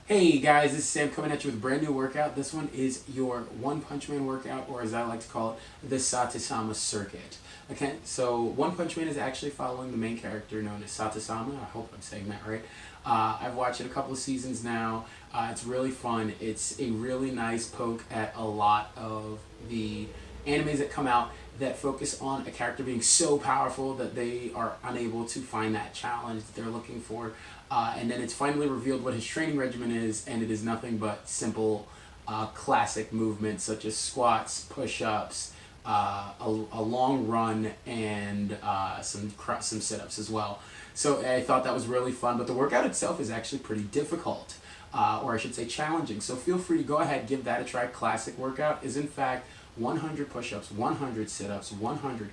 Hey guys, this is Sam coming at you with a brand new workout. This one is your One Punchman workout, or as I like to call it, the Saitama circuit. Okay, so One Punch Man is actually following the main character known as Saitama. I hope I'm saying that right. I've watched it a couple of seasons now. It's really fun. It's a really nice poke at a lot of the animes that come out that focus on a character being so powerful that they are unable to find that challenge that they're looking for. And then it's finally revealed what his training regimen is, and it is nothing but simple classic movements such as squats, push-ups, a long run, and some sit-ups as well. So I thought that was really fun, but the workout itself is actually pretty difficult, or I should say challenging. So feel free to go ahead, give that a try. Classic workout is in fact 100 push-ups, 100 sit-ups, 100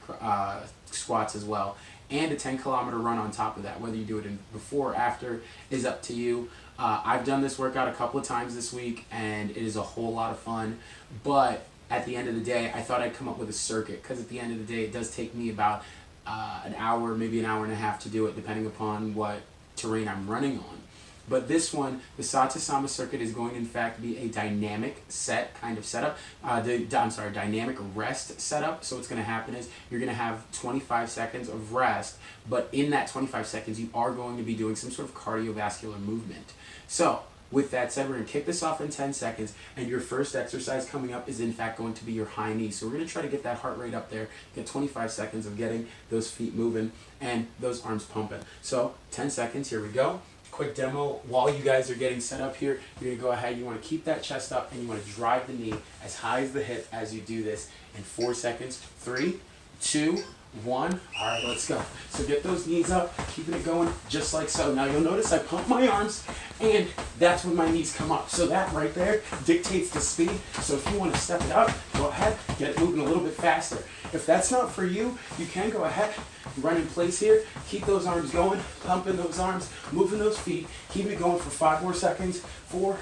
squats as well, and a 10-kilometer run on top of that. Whether you do it in before or after is up to you. I've done this workout a couple of times this week, and it is a whole lot of fun. But at the end of the day, I thought I'd come up with a circuit, because at the end of the day, it does take me about an hour, maybe an hour and a half to do it, depending upon what terrain I'm running on. But this one, the Saitama circuit, is going to in fact be a dynamic set kind of setup. Dynamic rest setup. So what's going to happen is you're going to have 25 seconds of rest, but in that 25 seconds, you are going to be doing some sort of cardiovascular movement. So with that said, we're going to kick this off in 10 seconds, and your first exercise coming up is in fact going to be your high knee. So we're going to try to get that heart rate up there, get 25 seconds of getting those feet moving and those arms pumping. So 10 seconds, here we go. Quick demo. While you guys are getting set up here, you're going to go ahead, you want to keep that chest up, and you want to drive the knee as high as the hip as you do this in 4 seconds. 3, 2, 1. All right, let's go. So get those knees up, keeping it going just like so. Now you'll notice I pump my arms, and that's when my knees come up. So that right there dictates the speed. So if you want to step it up, go ahead, get it moving a little bit faster. If that's not for you, you can go ahead, run in place here, keep those arms going, pumping those arms, moving those feet, keep it going for 5 more seconds. 4,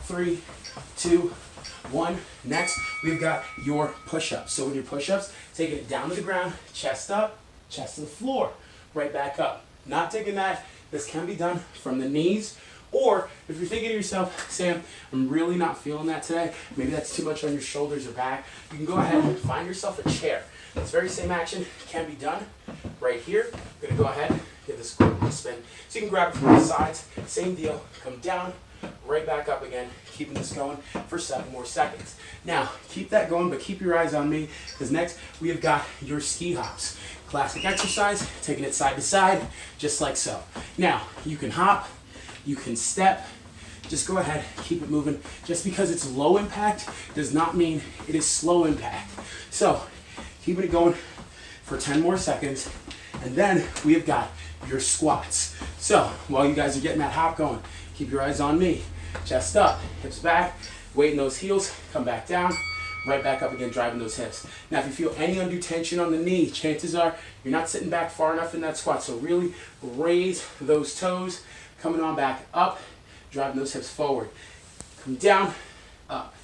3, 2, 1. Next, we've got your push-ups. So with your push-ups, taking it down to the ground, chest up, chest to the floor, right back up. Not taking that. This can be done from the knees, or if you're thinking to yourself, Sam, I'm really not feeling that today, maybe that's too much on your shoulders or back, you can go ahead and find yourself a chair. This very same action can be done right here. I'm going to go ahead, give this a quick spin. So you can grab it from the sides, same deal, come down, right back up again, keeping this going for 7 more seconds. Now, keep that going, but keep your eyes on me, because next we have got your ski hops. Classic exercise, taking it side to side, just like so. Now, you can hop, you can step, just go ahead, keep it moving. Just because it's low impact does not mean it is slow impact. So, keeping it going for 10 more seconds, and then we have got your squats. So, while you guys are getting that hop going, keep your eyes on me. Chest up, hips back, weight in those heels, come back down, right back up again, driving those hips. Now, if you feel any undue tension on the knee, chances are you're not sitting back far enough in that squat. So really raise those toes, coming on back up, driving those hips forward. Come down, up.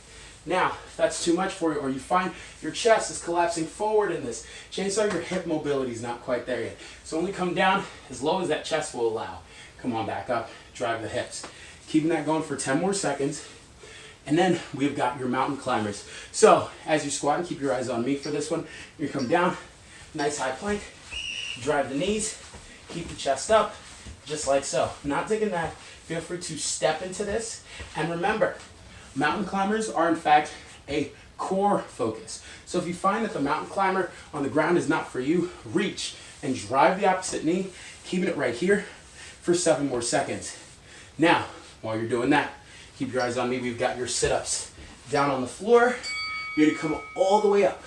Now, if that's too much for you, or you find your chest is collapsing forward in this, chances are your hip mobility is not quite there yet. So only come down as low as that chest will allow. Come on back up, drive the hips. Keeping that going for 10 more seconds. And then we've got your mountain climbers. So as you're squatting, keep your eyes on me for this one. You come down, nice high plank, drive the knees, keep the chest up, just like so. Not digging that. Feel free to step into this. And remember, mountain climbers are in fact a core focus. So if you find that the mountain climber on the ground is not for you, reach and drive the opposite knee, keeping it right here for 7 more seconds. Now, while you're doing that, keep your eyes on me. We've got your sit-ups down on the floor. You're going to come all the way up.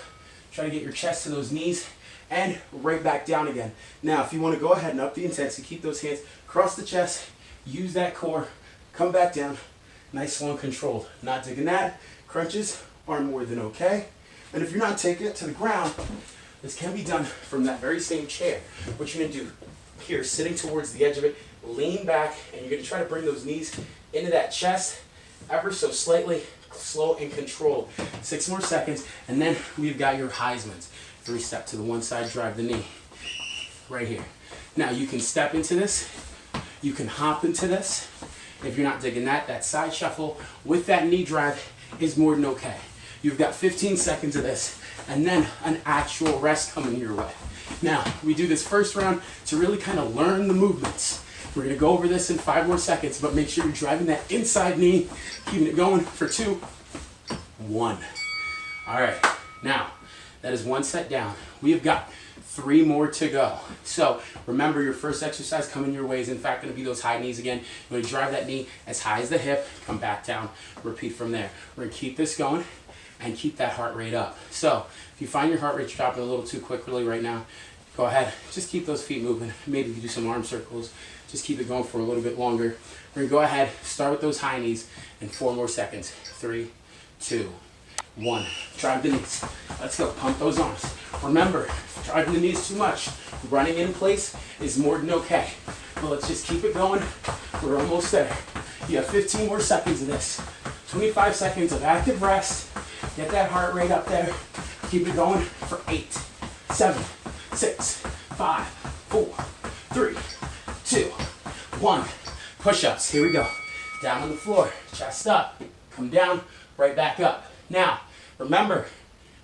Try to get your chest to those knees and right back down again. Now, if you want to go ahead and up the intensity, keep those hands across the chest, use that core, come back down, nice, slow, and controlled. Not digging that. Crunches are more than okay. And if you're not taking it to the ground, this can be done from that very same chair. What you're going to do here, sitting towards the edge of it, lean back, and you're going to try to bring those knees into that chest ever so slightly, slow and controlled. 6 more seconds, and then we've got your Heismans. 3 step to the one side, drive the knee. Right here. Now you can step into this, you can hop into this, If you're not digging that, that side shuffle with that knee drive is more than okay. You've got 15 seconds of this, and then an actual rest coming your way. Now, we do this first round to really kind of learn the movements. We're gonna go over this in 5 more seconds, but make sure you're driving that inside knee, keeping it going for 2, 1. All right, now, that is 1 set down. We have got 3 more to go. So remember, your first exercise coming your way is in fact gonna be those high knees again. You're gonna drive that knee as high as the hip, come back down, repeat from there. We're gonna keep this going and keep that heart rate up. So if you find your heart rate dropping a little too quickly right now, go ahead, just keep those feet moving. Maybe you do some arm circles, just keep it going for a little bit longer. We're gonna go ahead, start with those high knees in 4 more seconds. 3, 2, 1. Drive the knees. Let's go, pump those arms. Remember, driving the knees too much, running in place is more than okay. But let's just keep it going. We're almost there. You have 15 more seconds of this. 25 seconds of active rest. Get that heart rate up there. Keep it going for 8, 7, 6, 5, 4, 3, 2, 1. Push-ups. Here we go. Down on the floor. Chest up. Come down. Right back up. Now, remember,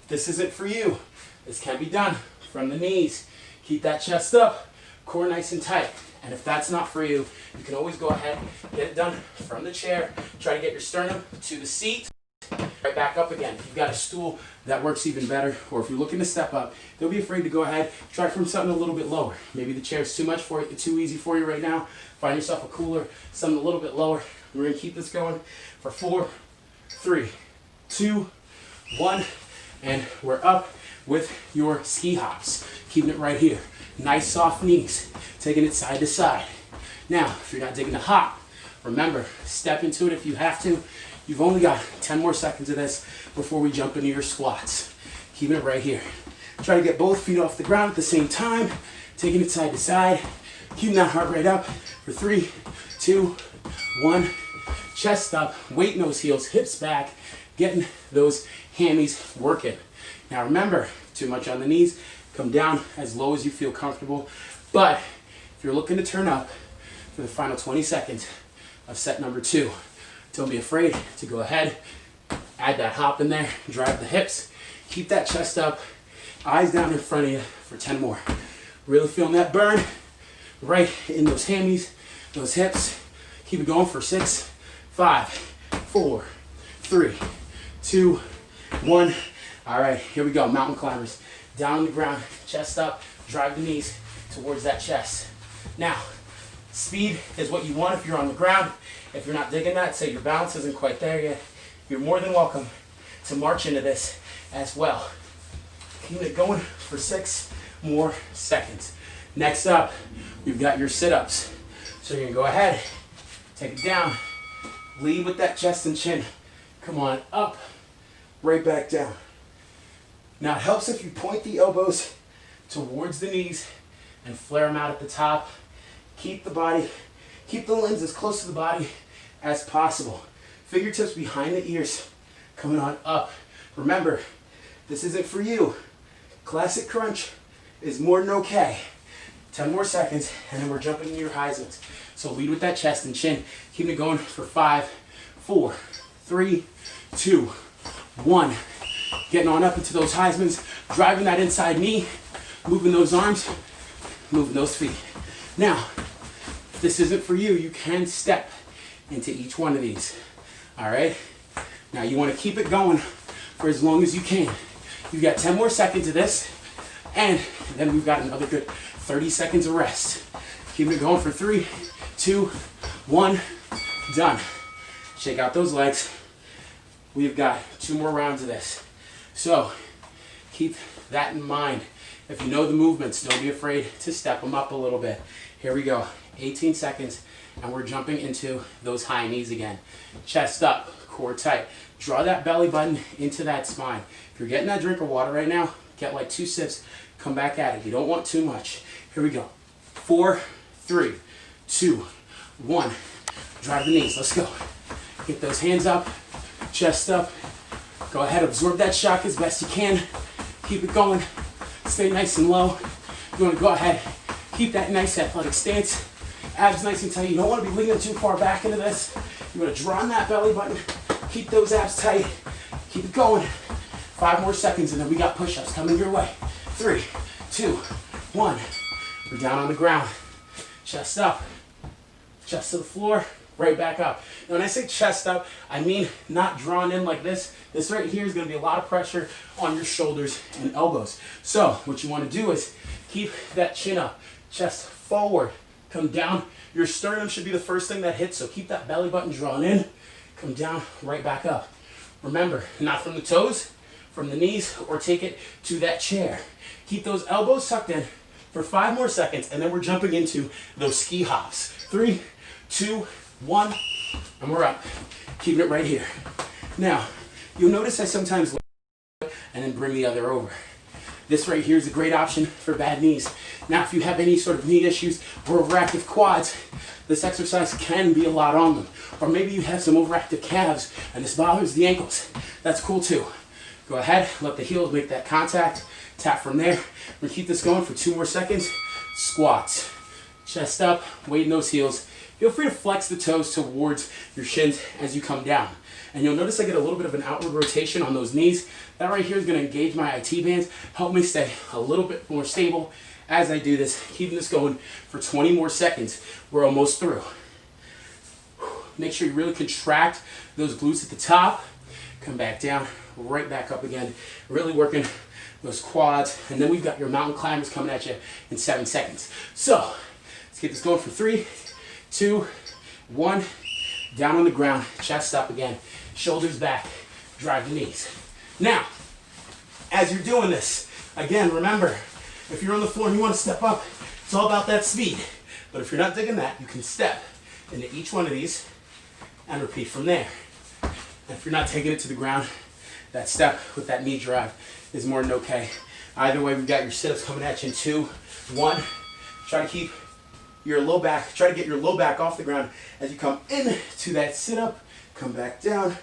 if this isn't for you, this can be done from the knees. Keep that chest up. Core nice and tight. And if that's not for you, you can always go ahead and get it done from the chair. Try to get your sternum to the seat. Right back up again. If you've got a stool, that works even better. Or if you're looking to step up, don't be afraid to go ahead. Try from something a little bit lower. Maybe the chair's too much for you, too easy for you right now. Find yourself a cooler, something a little bit lower. We're going to keep this going for 4, 3, 2, 1. And we're up with your ski hops. Keeping it right here. Nice soft knees. Taking it side to side. Now, if you're not digging the hop, remember, step into it if you have to. You've only got 10 more seconds of this before we jump into your squats. Keeping it right here. Try to get both feet off the ground at the same time. Taking it side to side. Keeping that heart rate up for 3, 2, 1. Chest up, weight in those heels, hips back. Getting those hammies working. Now remember, too much on the knees. Come down as low as you feel comfortable. But if you're looking to turn up for the final 20 seconds of set number 2, don't be afraid to go ahead, add that hop in there, drive the hips, keep that chest up, eyes down in front of you for 10 more. Really feeling that burn right in those hammies, those hips. Keep it going for 6, 5, 4, 3, 2, 1. All right, here we go, mountain climbers. Down on the ground, chest up, drive the knees towards that chest. Now, speed is what you want if you're on the ground. If you're not digging that, say your balance isn't quite there yet, you're more than welcome to march into this as well. Keep it going for 6 more seconds. Next up, we've got your sit-ups. So you're gonna go ahead, take it down, lead with that chest and chin. Come on up, right back down. Now it helps if you point the elbows towards the knees and flare them out at the top. Keep the limbs as close to the body as possible. Fingertips behind the ears, coming on up. Remember, this isn't for you. Classic crunch is more than okay. 10 more seconds, and then we're jumping into your Heismans. So lead with that chest and chin. Keep it going for 5, 4, 3, 2, 1. Getting on up into those Heismans, driving that inside knee, moving those arms, moving those feet. Now, if this isn't for you, you can step into each one of these. All right? Now you want to keep it going for as long as you can. You've got 10 more seconds of this, and then we've got another good 30 seconds of rest. Keep it going for 3, 2, 1, done. Shake out those legs. We've got 2 more rounds of this. So keep that in mind. If you know the movements, don't be afraid to step them up a little bit. Here we go, 18 seconds, and we're jumping into those high knees again. Chest up, core tight. Draw that belly button into that spine. If you're getting that drink of water right now, get like 2 sips, come back at it. You don't want too much. Here we go. 4, 3, 2, 1. Drive the knees, let's go. Get those hands up, chest up. Go ahead, absorb that shock as best you can. Keep it going. Stay nice and low. You want to go ahead, keep that nice athletic stance Abs nice and tight. You don't want to be leaning too far back into this. You want to draw on that belly button. Keep those abs tight. Keep it going. 5 more seconds, and then we got push-ups coming your way. 3, 2, 1. We're down on the ground. Chest up. Chest to the floor. Right back up. Now, when I say chest up, I mean not drawn in like this. This right here is going to be a lot of pressure on your shoulders and elbows. So what you want to do is keep that chin up, chest forward, come down. Your sternum should be the first thing that hits, so keep that belly button drawn in, come down, right back up. Remember, not from the toes, from the knees, or take it to that chair. Keep those elbows tucked in for 5 more seconds, and then we're jumping into those ski hops. 3, 2, 1, and we're up. Keeping it right here. Now, you'll notice I sometimes and then bring the other over. This right here is a great option for bad knees. Now, if you have any sort of knee issues or overactive quads, this exercise can be a lot on them. Or maybe you have some overactive calves and this bothers the ankles. That's cool too. Go ahead, let the heels make that contact. Tap from there. We're gonna keep this going for 2 more seconds. Squats. Chest up, weight in those heels. Feel free to flex the toes towards your shins as you come down. And you'll notice I get a little bit of an outward rotation on those knees. That right here is going to engage my IT bands, help me stay a little bit more stable as I do this. Keeping this going for 20 more seconds. We're almost through. Make sure you really contract those glutes at the top. Come back down, right back up again. Really working those quads. And then we've got your mountain climbers coming at you in 7 seconds. So let's get this going for 3, 2, 1. Down on the ground, chest up again, shoulders back, drive the knees. Now, as you're doing this, again, remember, if you're on the floor and you want to step up, it's all about that speed. But if you're not digging that, you can step into each one of these and repeat from there. And if you're not taking it to the ground, that step with that knee drive is more than okay. Either way, we've got your sit-ups coming at you in 2, 1. Try to keep your low back, try to get your low back off the ground as you come into that sit-up, come back down.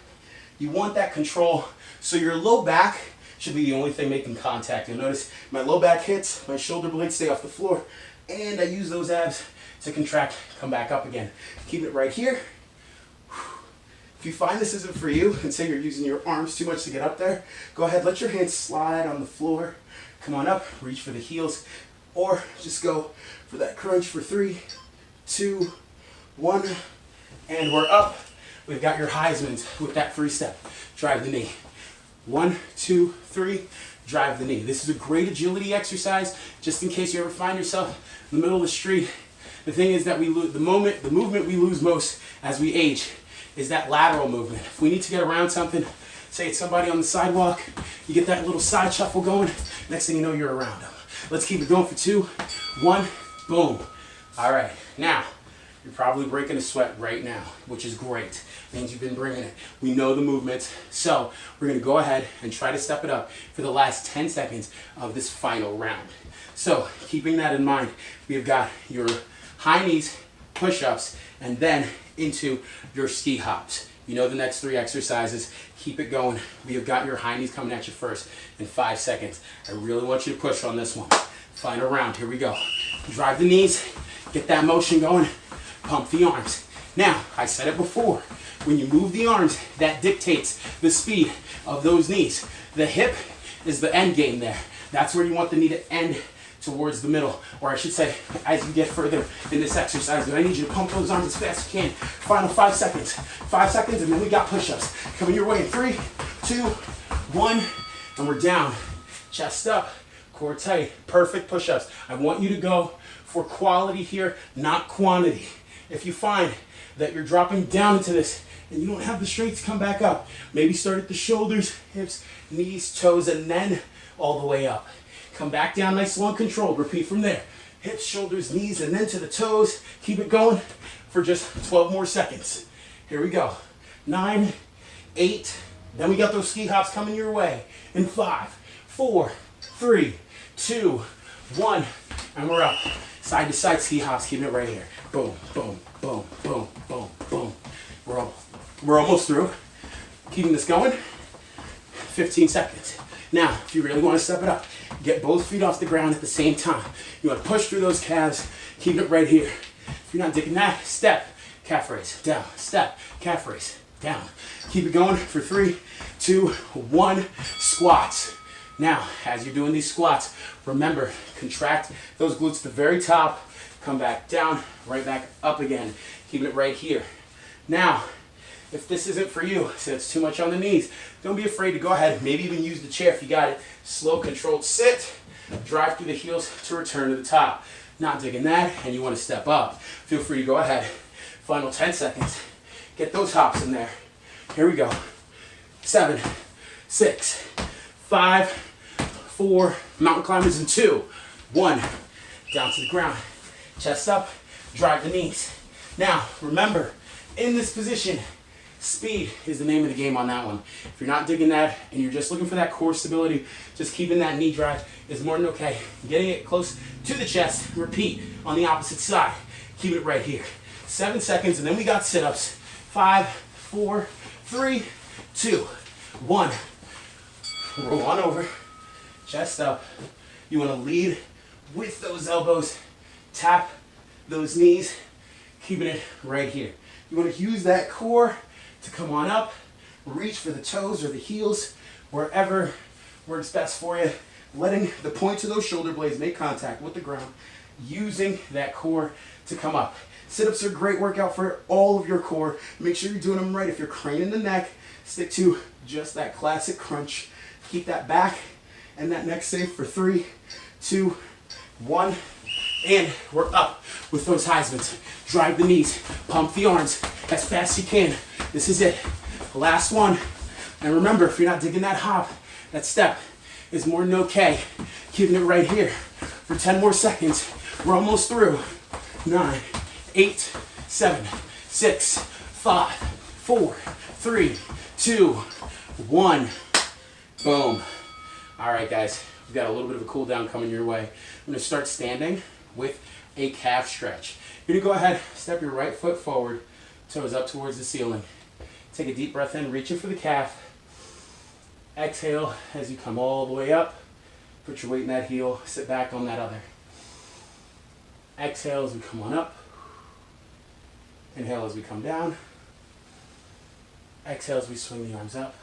You want that control, so your low back should be the only thing making contact. You'll notice my low back hits, my shoulder blades stay off the floor, and I use those abs to contract, come back up again. Keep it right here. If you find this isn't for you, and say you're using your arms too much to get up there, go ahead, let your hands slide on the floor. Come on up, reach for the heels, or just go for that crunch for 3, 2, 1, and we're up. We've got your Heisman's with that 3-step. Drive the knee. 1, 2, 3, drive the knee. This is a great agility exercise, just in case you ever find yourself in the middle of the street. The thing is that we lose the movement we lose most as we age is that lateral movement. If we need to get around something, say it's somebody on the sidewalk, you get that little side shuffle going, next thing you know, you're around them. Let's keep it going for 2, 1, boom. All right, now, you're probably breaking a sweat right now, which is great. Means you've been bringing it. We know the movements, so we're gonna go ahead and try to step it up for the last 10 seconds of this final round. So, keeping that in mind, we've got your high knees, push-ups, and then into your ski hops. You know the next 3 exercises. Keep it going. We have got your high knees coming at you first in 5 seconds. I really want you to push on this one. Final round. Here we go. Drive the knees. Get that motion going. Pump the arms. Now, I said it before. When you move the arms, that dictates the speed of those knees. The hip is the end game there. That's where you want the knee to end towards the middle, or I should say, as you get further in this exercise. I need you to pump those arms as fast as you can. Final 5 seconds. 5 seconds, and then we got push-ups. Coming your way in 3, 2, 1, and we're down. Chest up, core tight. Perfect push-ups. I want you to go for quality here, not quantity. If you find that you're dropping down into this and you don't have the strength to come back up, maybe start at the shoulders, hips, knees, toes, and then all the way up. Come back down nice, slow, and controlled. Repeat from there. Hips, shoulders, knees, and then to the toes. Keep it going for just 12 more seconds. Here we go. 9, 8. Then we got those ski hops coming your way. In 5, 4, 3, 2, 1. And we're up. Side to side ski hops. Keeping it right here. Boom, boom, boom, boom, boom, boom. We're almost through. Keeping this going. 15 seconds. Now, if you really want to step it up, get both feet off the ground at the same time. You want to push through those calves. Keep it right here. If you're not digging that, step, calf raise, down, step, calf raise, down. Keep it going for 3, 2, 1, squats. Now, as you're doing these squats, remember, contract those glutes to the very top, come back down, right back up again. Keeping it right here. Now, if this isn't for you, so it's too much on the knees, don't be afraid to go ahead, maybe even use the chair if you got it. Slow, controlled sit, drive through the heels to return to the top. Not digging that, and you want to step up. Feel free to go ahead. Final 10 seconds. Get those hops in there. Here we go. 7, 6, 5, 4, mountain climbers in 2, 1. Down to the ground. Chest up, drive the knees. Now, remember, in this position, speed is the name of the game on that one. If you're not digging that and you're just looking for that core stability, just keeping that knee drive is more than okay. Getting it close to the chest, repeat on the opposite side. Keep it right here. 7 seconds, and then we got sit-ups. 5, 4, 3, 2, 1. Roll on over, chest up. You want to lead with those elbows. Tap those knees, keeping it right here. You want to use that core to come on up, reach for the toes or the heels, wherever works best for you. Letting the points of those shoulder blades make contact with the ground, using that core to come up. Sit-ups are a great workout for all of your core. Make sure you're doing them right. If you're craning the neck, stick to just that classic crunch. Keep that back and that neck safe for 3, 2, 1. And we're up with those Heismans. Drive the knees, pump the arms as fast as you can. This is it. Last one. And remember, if you're not digging that hop, that step is more than okay. Keeping it right here for 10 more seconds. We're almost through. 9, 8, 7, 6, 5, 4, 3, 2, 1. Boom. All right, guys. We've got a little bit of a cool down coming your way. I'm going to start standing with a calf stretch. You're going to go ahead, step your right foot forward, toes up towards the ceiling. Take a deep breath in, reaching for the calf. Exhale as you come all the way up. Put your weight in that heel, sit back on that other. Exhale as we come on up. Inhale as we come down. Exhale as we swing the arms up.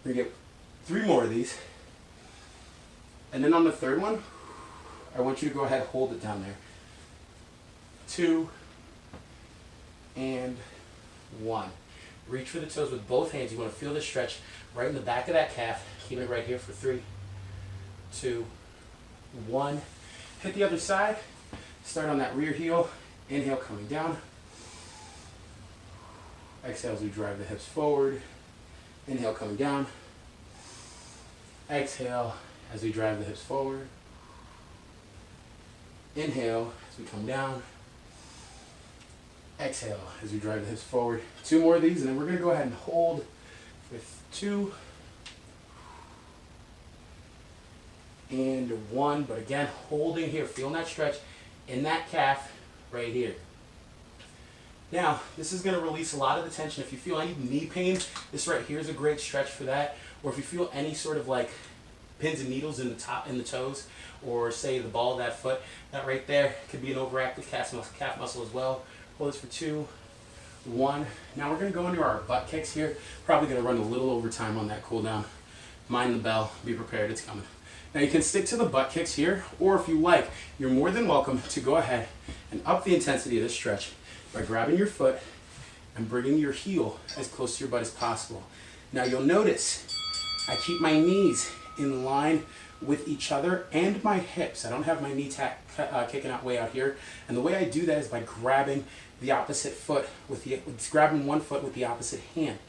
We're going to get 3 more of these. And then on the third one, I want you to go ahead and hold it down there. 2 and 1. Reach for the toes with both hands. You want to feel the stretch right in the back of that calf. Keep it right here for 3, 2, 1. Hit the other side. Start on that rear heel. Inhale, coming down. Exhale as we drive the hips forward. Inhale, coming down. Exhale as we drive the hips forward. Inhale as we come down. Exhale as we drive the hips forward. 2 more of these, and then we're going to go ahead and hold with 2 and 1. But again, holding here, feeling that stretch in that calf right here. Now, this is going to release a lot of the tension. If you feel any knee pain, this right here is a great stretch for that. Or if you feel any sort of like pins and needles in the toes, or say the ball of that foot, that right there could be an overactive calf muscle as well. Hold this for 2, 1. Now we're going to go into our butt kicks here. Probably going to run a little over time on that cool down. Mind the bell. Be prepared. It's coming. Now you can stick to the butt kicks here, or if you like, you're more than welcome to go ahead and up the intensity of this stretch by grabbing your foot and bringing your heel as close to your butt as possible. Now you'll notice I keep my knees in line with each other and my hips. I don't have my knee kicking out way out here. And the way I do that is by grabbing the opposite foot grabbing one foot with the opposite hand.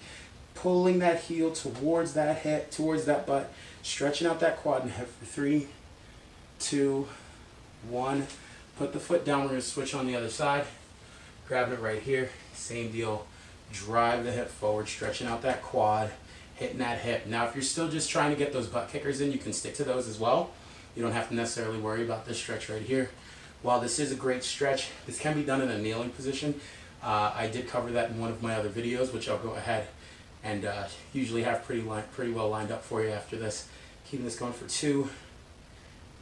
Pulling that heel towards that hip, towards that butt, stretching out that quad and hip for 3, 2, 1. Put the foot down. We're going to switch on the other side. Grabbing it right here. Same deal. Drive the hip forward, stretching out that quad, hitting that hip. Now, if you're still just trying to get those butt kickers in, you can stick to those as well. You don't have to necessarily worry about this stretch right here. While this is a great stretch, this can be done in a kneeling position. I did cover that in one of my other videos, which I'll go ahead and usually have pretty well lined up for you after this. Keeping this going for 2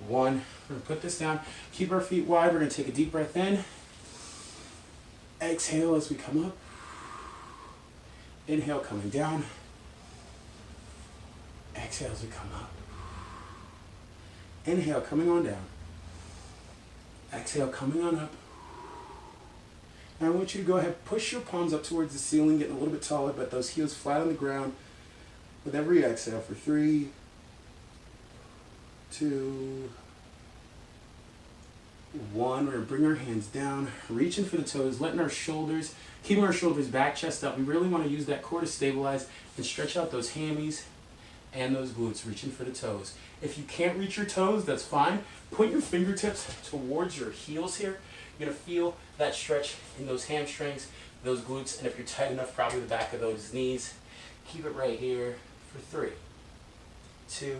one. We're going to put this down. Keep our feet wide. We're going to take a deep breath in. Exhale as we come up. Inhale, coming down. Exhale as we come up. Inhale, coming on down. Exhale, coming on up. Now I want you to go ahead, push your palms up towards the ceiling, getting a little bit taller, but those heels flat on the ground with every exhale for 3, 2, 1. We're going to bring our hands down, reaching for the toes, letting our shoulders, keeping our shoulders back, chest up. We really want to use that core to stabilize and stretch out those hammies and those glutes, reaching for the toes. If you can't reach your toes, that's fine. Put your fingertips towards your heels here. You're going to feel that stretch in those hamstrings, those glutes, and if you're tight enough, probably the back of those knees. Keep it right here for 3, 2,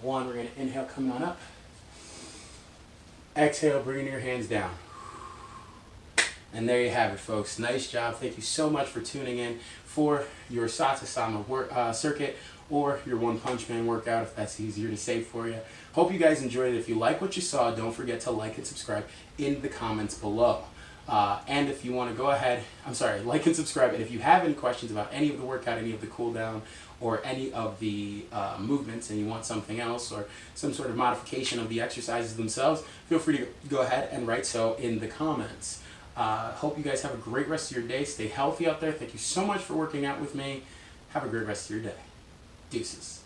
1. We're going to inhale, coming on up. Exhale, bringing your hands down. And there you have it, folks. Nice job. Thank you so much for tuning in for your Saitama circuit or your One Punch Man workout, if that's easier to say for you. Hope you guys enjoyed it. If you like what you saw, don't forget to like and subscribe in the comments below. And if you want to go ahead, like and subscribe. And if you have any questions about any of the workout, any of the cool down, or any of the movements, and you want something else, or some sort of modification of the exercises themselves, feel free to go ahead and write so in the comments. Hope you guys have a great rest of your day. Stay healthy out there. Thank you so much for working out with me. Have a great rest of your day. Deuces.